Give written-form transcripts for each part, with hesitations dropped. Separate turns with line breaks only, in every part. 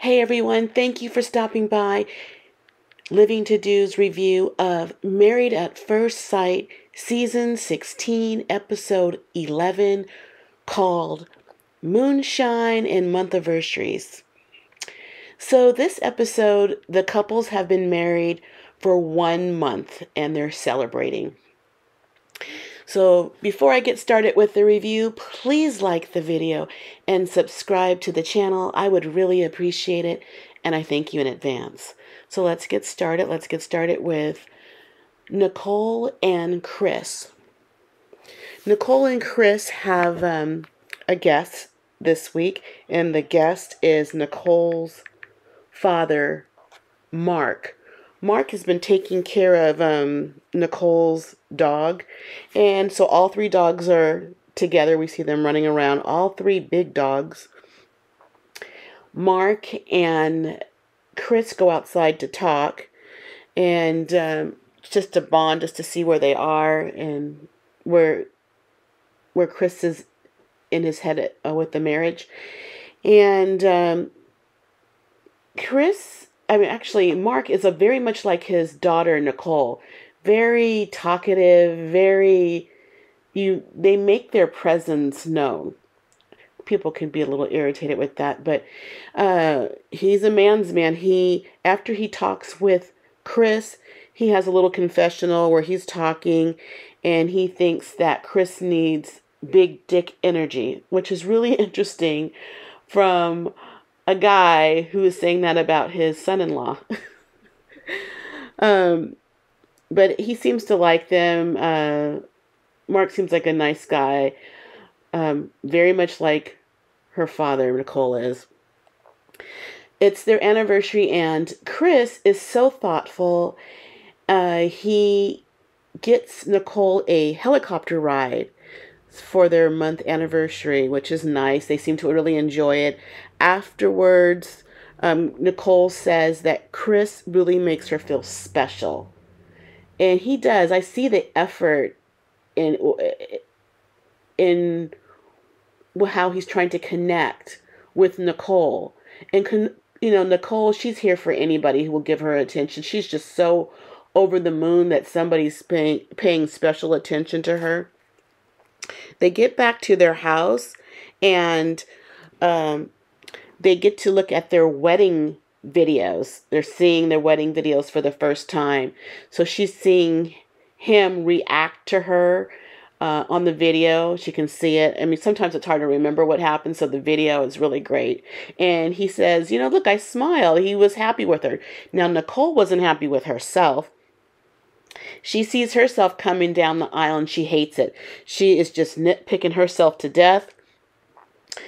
Hey everyone, thank you for stopping by. Living to Do's review of Married at First Sight, Season 16, Episode 11, called Moonshine Monthiversies. So this episode, the couples have been married for 1 month and they're celebrating. So before I get started with the review, please like the video and subscribe to the channel. I would really appreciate it, and I thank you in advance. So let's get started. Let's get started with Nicole and Chris. Nicole and Chris have a guest this week, and the guest is Nicole's father, Mark. Mark has been taking care of Nicole's dog, and so all three dogs are together. We see them running around, all three big dogs. Mark and Chris go outside to talk, and just to bond, just to see where they are and where Chris is in his head with the marriage. And Mark is very much like his daughter, Nicole. Very talkative, they make their presence known. People can be a little irritated with that, but he's a man's man. After he talks with Chris, he has a little confessional where he's talking, and he thinks that Chris needs big dick energy, which is really interesting from a guy who is saying that about his son-in-law. But he seems to like them. Mark seems like a nice guy. Very much like her father, Nicole, is. It's their anniversary, and Chris is so thoughtful. He gets Nicole a helicopter ride for their month anniversary, which is nice. They seem to really enjoy it. Afterwards, Nicole says that Chris really makes her feel special. And he does. I see the effort in how he's trying to connect with Nicole. And, Nicole, she's here for anybody who will give her attention. She's just so over the moon that somebody's paying special attention to her. They get back to their house, and they get to look at their wedding videos. They're seeing their wedding videos for the first time. So she's seeing him react to her on the video. She can see it. I mean, sometimes it's hard to remember what happened, so the video is really great. And he says, look, I smiled. He was happy with her. Now, Nicole wasn't happy with herself. She sees herself coming down the aisle, and she hates it. She is just nitpicking herself to death.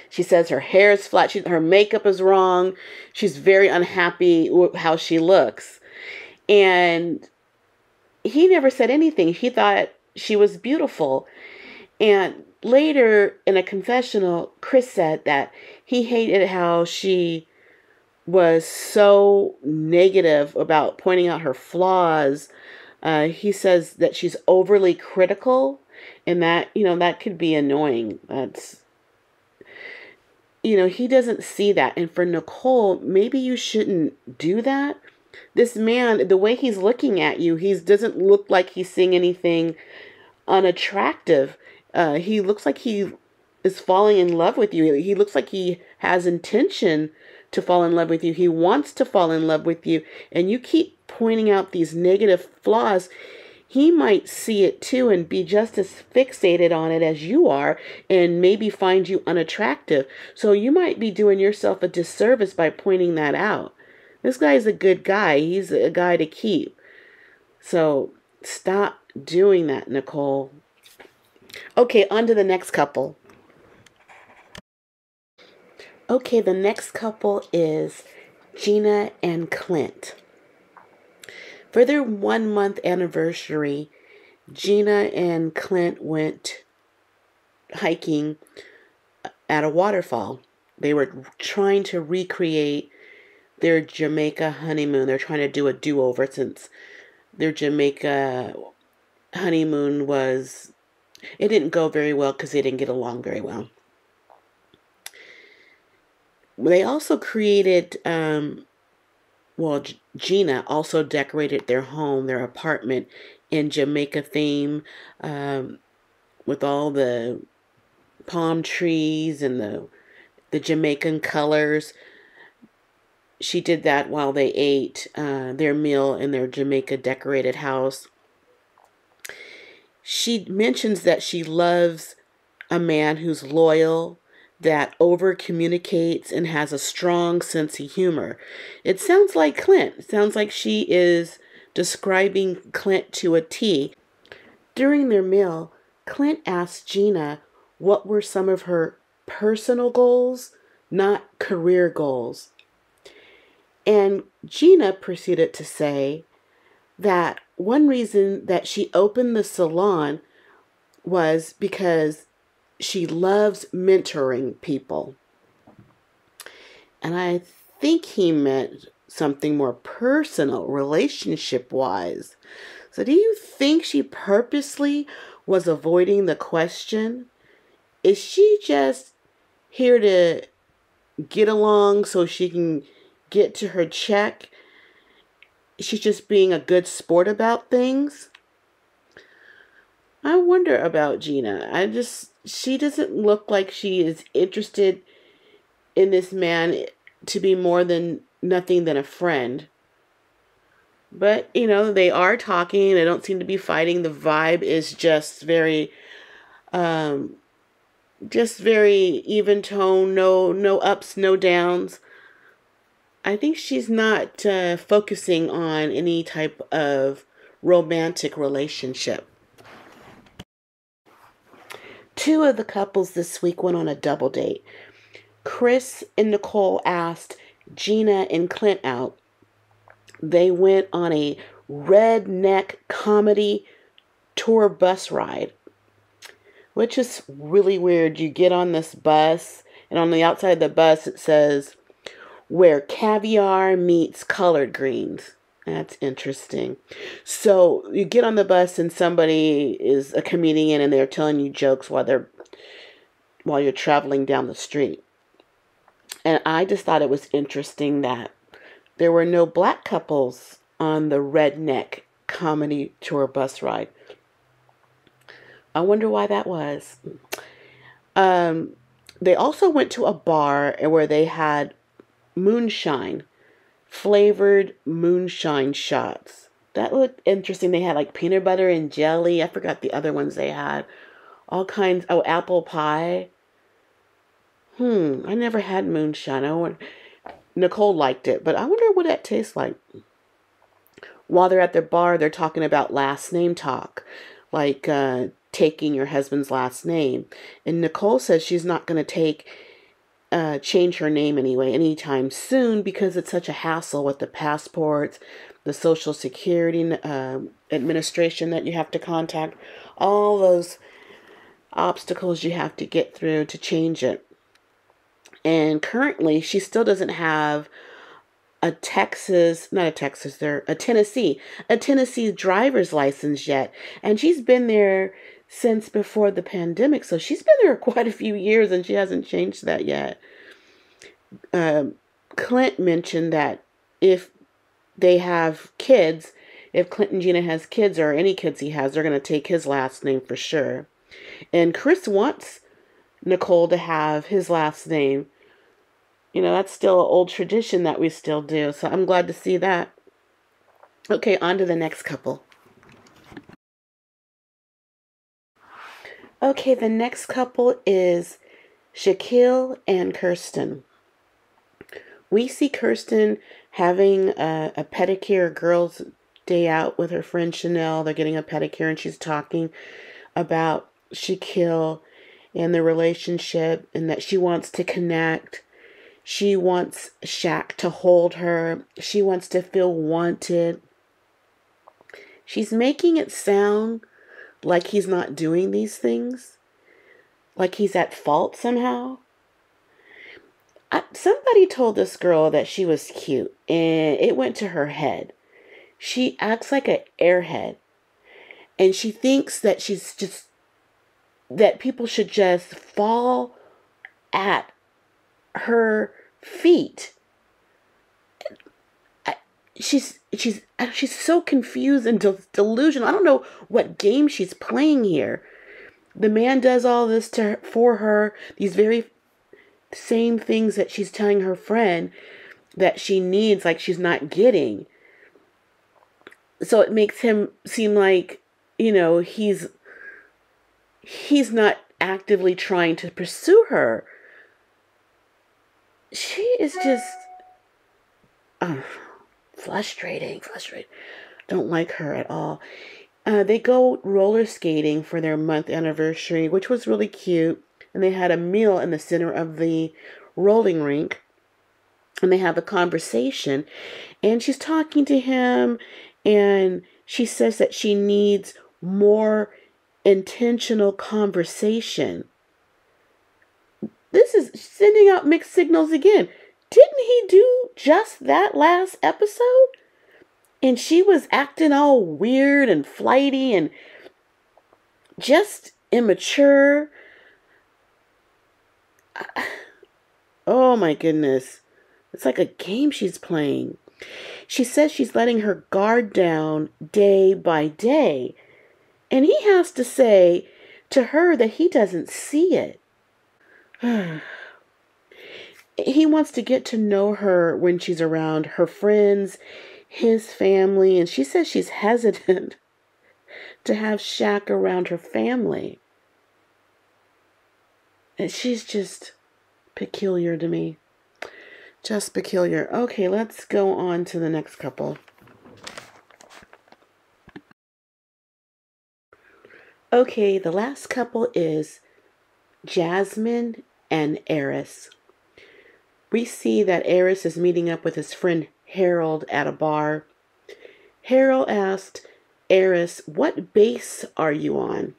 She says her hair is flat. Her makeup is wrong. She's very unhappy with how she looks. And he never said anything. He thought she was beautiful. And later in a confessional, Chris said that he hated how she was so negative about pointing out her flaws. He says that she's overly critical, and that, that could be annoying. He doesn't see that. And for Nicole, maybe you shouldn't do that. This man, the way he's looking at you, he doesn't look like he's seeing anything unattractive. He looks like he is falling in love with you. He looks like he has intention to fall in love with you. He wants to fall in love with you. And you keep pointing out these negative flaws. He might see it too and be just as fixated on it as you are, and maybe find you unattractive. So you might be doing yourself a disservice by pointing that out. This guy is a good guy. He's a guy to keep. So stop doing that, Nicole. Okay, on to the next couple. Okay, the next couple is Gina and Clint. For their 1 month anniversary, Gina and Clint went hiking at a waterfall. They were trying to recreate their Jamaica honeymoon. They're trying to do a do-over since their Jamaica honeymoon it didn't go very well because they didn't get along very well. They also created, Gina also decorated their home, their apartment in Jamaica theme, um, with all the palm trees and the Jamaican colors. She did that while they ate their meal in their Jamaica decorated house. She mentions that she loves a man who's loyal, that over communicates, and has a strong sense of humor. It sounds like Clint. It sounds like she is describing Clint to a T. During their meal, Clint asked Gina what were some of her personal goals, not career goals. And Gina proceeded to say that one reason that she opened the salon was because she loves mentoring people. And I think he meant something more personal, relationship wise. So, do you think she purposely was avoiding the question? Is she just here to get along so she can get to her check? She's just being a good sport about things? I wonder about Gina. She doesn't look like she is interested in this man to be more than nothing than a friend. But, they are talking. They don't seem to be fighting. The vibe is um, just very even tone. No ups, no downs. I think she's not focusing on any type of romantic relationship. Two of the couples this week went on a double date. Chris and Nicole asked Gina and Clint out. They went on a redneck comedy tour bus ride, which is really weird. You get on this bus, and on the outside of the bus it says, "Where caviar meets collard greens." That's interesting. So you get on the bus and somebody is a comedian and they're telling you jokes while you're traveling down the street. And I just thought it was interesting that there were no black couples on the redneck comedy tour bus ride. I wonder why that was. They also went to a bar where they had moonshine, flavored moonshine shots. That looked interesting. They had like peanut butter and jelly. I forgot the other ones they had. All kinds. Oh, apple pie. I never had moonshine. Nicole liked it, but I wonder what that tastes like. While they're at their bar, they're talking about last name talk, like taking your husband's last name. And Nicole says she's not going to change her name anyway anytime soon because it's such a hassle with the passports, the Social Security administration that you have to contact, all those obstacles you have to get through to change it. And currently, she still doesn't have a Tennessee driver's license yet. And she's been there since before the pandemic. So she's been there quite a few years and she hasn't changed that yet. Clint mentioned that if they have kids, if Clint and Gina has kids or any kids he has, they're going to take his last name for sure. And Chris wants Nicole to have his last name. That's still an old tradition that we still do. So I'm glad to see that. Okay, on to the next couple. Okay, the next couple is Shaquille and Kirsten. We see Kirsten having a pedicure girls' day out with her friend Chanel. They're getting a pedicure and she's talking about Shaquille and the relationship and that she wants to connect. She wants Shaq to hold her. She wants to feel wanted. She's making it sound like he's not doing these things, like he's at fault somehow. Somebody told this girl that she was cute, and it went to her head. She acts like an airhead, and she thinks that that people should just fall at her feet. She's so confused and delusional. I don't know what game she's playing here. The man does all this for her, these very same things that she's telling her friend that she needs, like she's not getting. So it makes him seem like, he's not actively trying to pursue her. She is just frustrating. Don't like her at all. They go roller skating for their month anniversary, which was really cute. And they had a meal in the center of the rolling rink. And they have a conversation. And she's talking to him. And she says that she needs more intentional conversation. This is sending out mixed signals again. Didn't he do just that last episode? And she was acting all weird and flighty and just immature. Oh my goodness. It's like a game she's playing. She says she's letting her guard down day by day. And he has to say to her that he doesn't see it. He wants to get to know her when she's around her friends, his family, and she says she's hesitant to have Shaq around her family. And she's just peculiar to me. Just peculiar. Okay, let's go on to the next couple. Okay, the last couple is Jasmine and Ernest. We see that Ernest is meeting up with his friend Harold at a bar. Harold asked Ernest, "What base are you on?"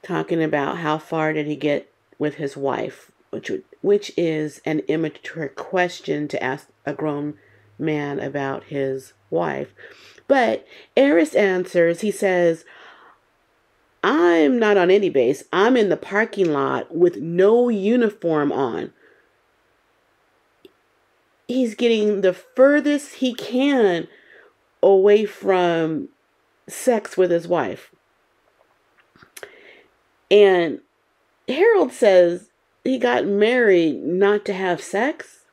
Talking about how far did he get with his wife, which is an immature question to ask a grown man about his wife. But Ernest answers, he says, "I'm not on any base. I'm in the parking lot with no uniform on." He's getting the furthest he can away from sex with his wife. And Harold says he got married not to have sex.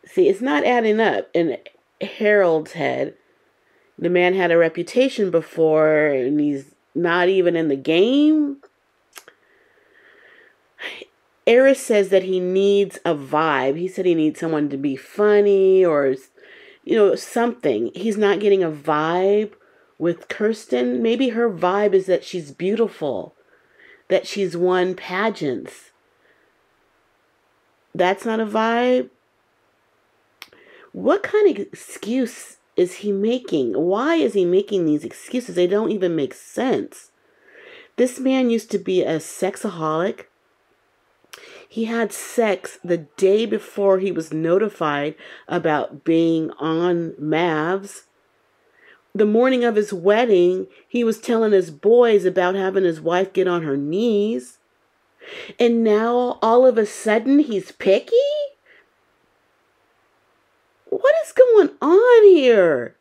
See, it's not adding up in Harold's head. The man had a reputation before and he's not even in the game. Eris says that he needs a vibe. He said he needs someone to be funny or, something. He's not getting a vibe with Kirsten. Maybe her vibe is that she's beautiful, that she's won pageants. That's not a vibe. What kind of excuse is he making? Why is he making these excuses? They don't even make sense. This man used to be a sexaholic. He had sex the day before he was notified about being on MAFS. The morning of his wedding, he was telling his boys about having his wife get on her knees. And now, all of a sudden, he's picky? What is going on here?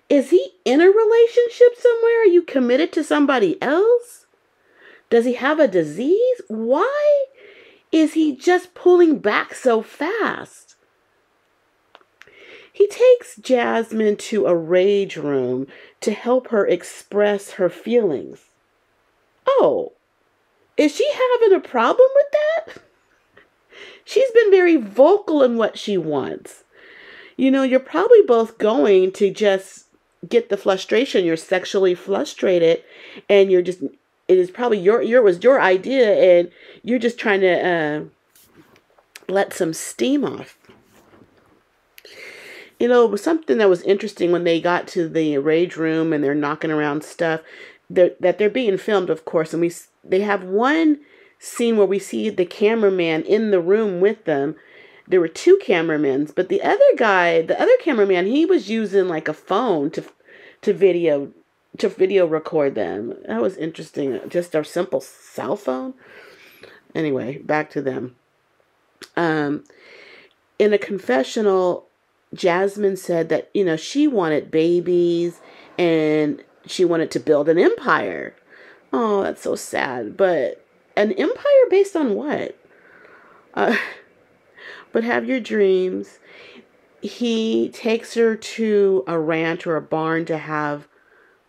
Is he in a relationship somewhere? Are you committed to somebody else? Does he have a disease? Why is he just pulling back so fast? He takes Jasmine to a rage room to help her express her feelings. Oh, is she having a problem with that? She's been very vocal in what she wants. You're probably both going to just get the frustration. You're sexually frustrated and it is probably your idea and you're just trying to let some steam off. Something that was interesting when they got to the rage room and they're knocking around stuff, that they're being filmed, of course. And they have one scene where we see the cameraman in the room with them. There were two cameramen, but the other cameraman, he was using like a phone to video record them. That was interesting. Just our simple cell phone. Anyway, back to them. Um, in a confessional, Jasmine said that, she wanted babies and she wanted to build an empire. Oh, that's so sad. But an empire based on what? Uh, but have your dreams. He takes her to a ranch or a barn to have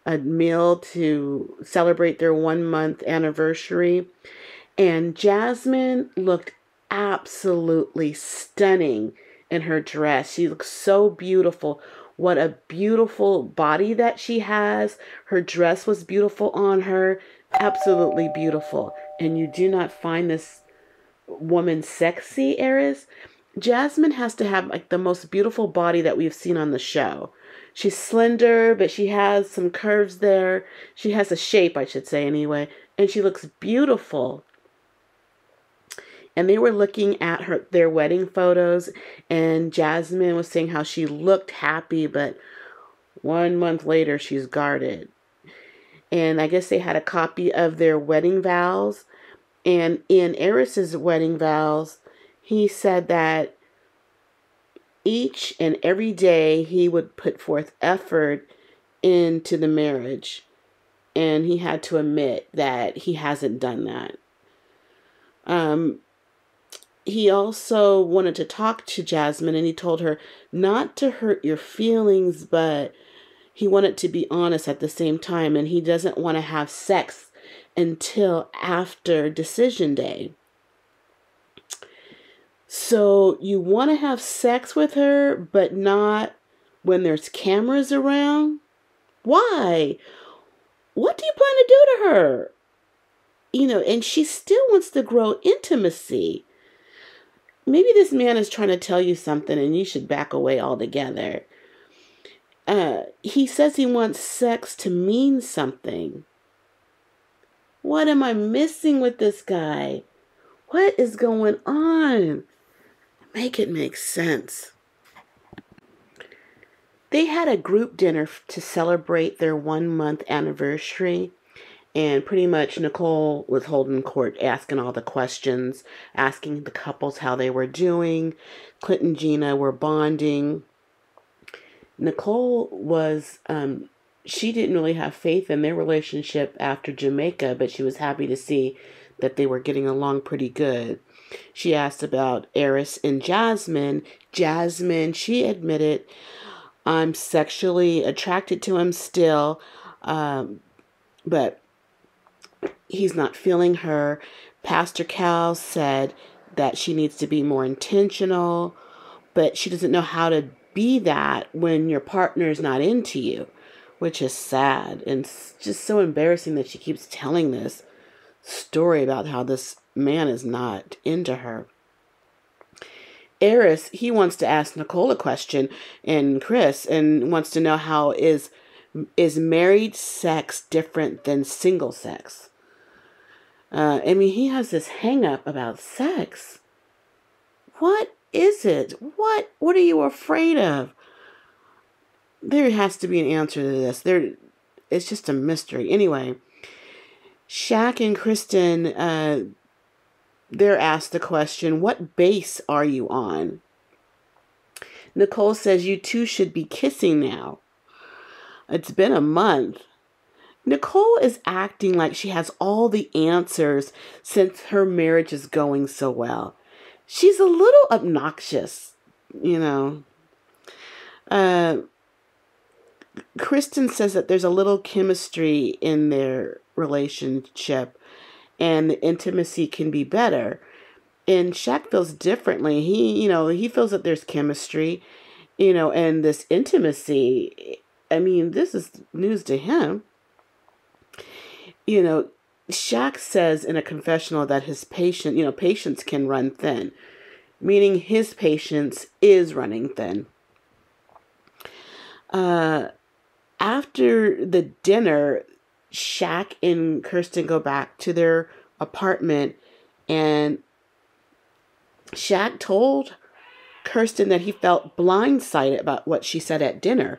a meal to celebrate their 1 month anniversary. And Jasmine looked absolutely stunning in her dress. She looks so beautiful. What a beautiful body that she has. Her dress was beautiful on her. Absolutely beautiful. And you do not find this woman sexy, Eris? Jasmine has to have like the most beautiful body that we've seen on the show. She's slender, but she has some curves there. She has a shape, I should say, anyway. And she looks beautiful. And they were looking at their wedding photos, and Jasmine was saying how she looked happy, but 1 month later she's guarded. And I guess they had a copy of their wedding vows. And in Eris's wedding vows, he said that each and every day he would put forth effort into the marriage. And he had to admit that he hasn't done that. He also wanted to talk to Jasmine, and he told her not to hurt your feelings, but he wanted to be honest at the same time, and he doesn't want to have sex until after decision day. So you want to have sex with her, but not when there's cameras around? Why? What do you plan to do to her? And she still wants to grow intimacy. Maybe this man is trying to tell you something and you should back away altogether. He says he wants sex to mean something. What am I missing with this guy? What is going on? Make it make sense. They had a group dinner to celebrate their 1 month anniversary. And pretty much Nicole was holding court, asking all the questions, asking the couples how they were doing. Clint and Gina were bonding. Nicole was, she didn't really have faith in their relationship after Jamaica, but she was happy to see that they were getting along pretty good. She asked about Eris and Jasmine. Jasmine, she admitted, I'm sexually attracted to him still, but he's not feeling her. Pastor Cal said that she needs to be more intentional, but she doesn't know how to be that when your partner's not into you, which is sad. And it's just so embarrassing that she keeps telling this story about how this man is not into her. Eris, he wants to ask Nicole a question, and Chris, and wants to know how is married sex different than single sex? He has this hang up about sex. What is it? What are you afraid of? There has to be an answer to this. It's just a mystery. Anyway, Shaq and Kirsten, they're asked the question, what base are you on? Nicole says you two should be kissing now. It's been a month. Nicole is acting like she has all the answers since her marriage is going so well. She's a little obnoxious, Kristen says that there's a little chemistry in their relationship and the intimacy can be better. And Shaq feels differently. He feels that there's chemistry, and this intimacy. This is news to him. Shaq says in a confessional that his patience can run thin, meaning his patience is running thin. After the dinner, Shaq and Kirsten go back to their apartment, and Shaq told Kirsten that he felt blindsided about what she said at dinner.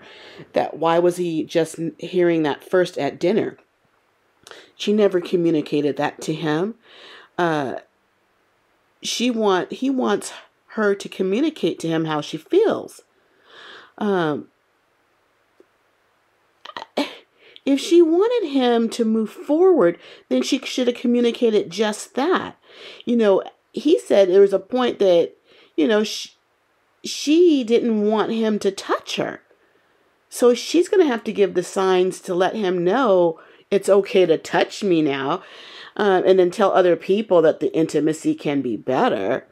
That why was he just hearing that first at dinner? She never communicated that to him. he wants her to communicate to him how she feels. If she wanted him to move forward, then she should have communicated just that. He said there was a point that, she didn't want him to touch her. So she's going to have to give the signs to let him know it's okay to touch me now. And then tell other people that the intimacy can be better.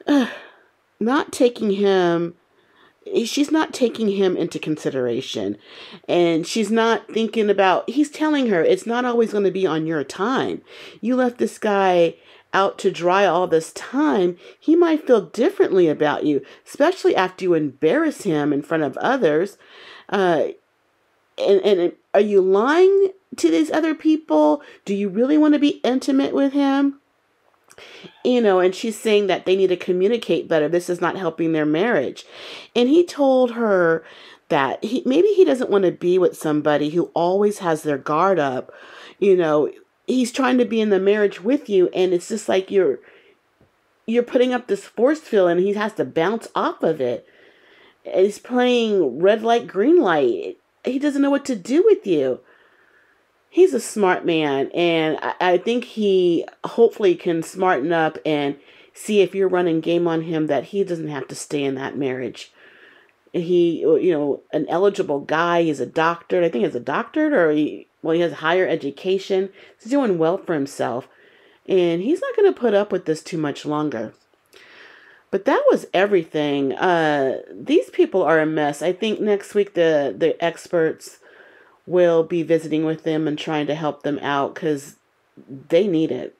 She's not taking him into consideration. And she's not thinking about, he's telling her it's not always going to be on your time. You left this guy out to dry all this time. He might feel differently about you, especially after you embarrass him in front of others. And are you lying to these other people? Do you really want to be intimate with him? And she's saying that they need to communicate better. This is not helping their marriage. And he told her that maybe he doesn't want to be with somebody who always has their guard up. He's trying to be in the marriage with you, and it's just like you're putting up this force field, and he has to bounce off of it. He's playing red light, green light. He doesn't know what to do with you. He's a smart man, and I think he hopefully can smarten up and see if you're running game on him that he doesn't have to stay in that marriage. He, an eligible guy, he's a doctor. I think he's a doctor, he has higher education. He's doing well for himself, and he's not going to put up with this too much longer. But that was everything. These people are a mess. I think next week the experts will be visiting with them and trying to help them out because they need it.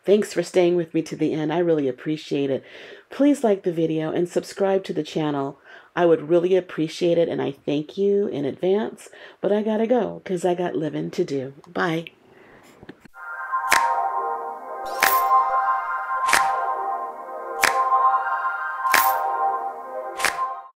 Thanks for staying with me to the end. I really appreciate it. Please like the video and subscribe to the channel. I would really appreciate it, and I thank you in advance. But I gotta go because I got living to do. Bye.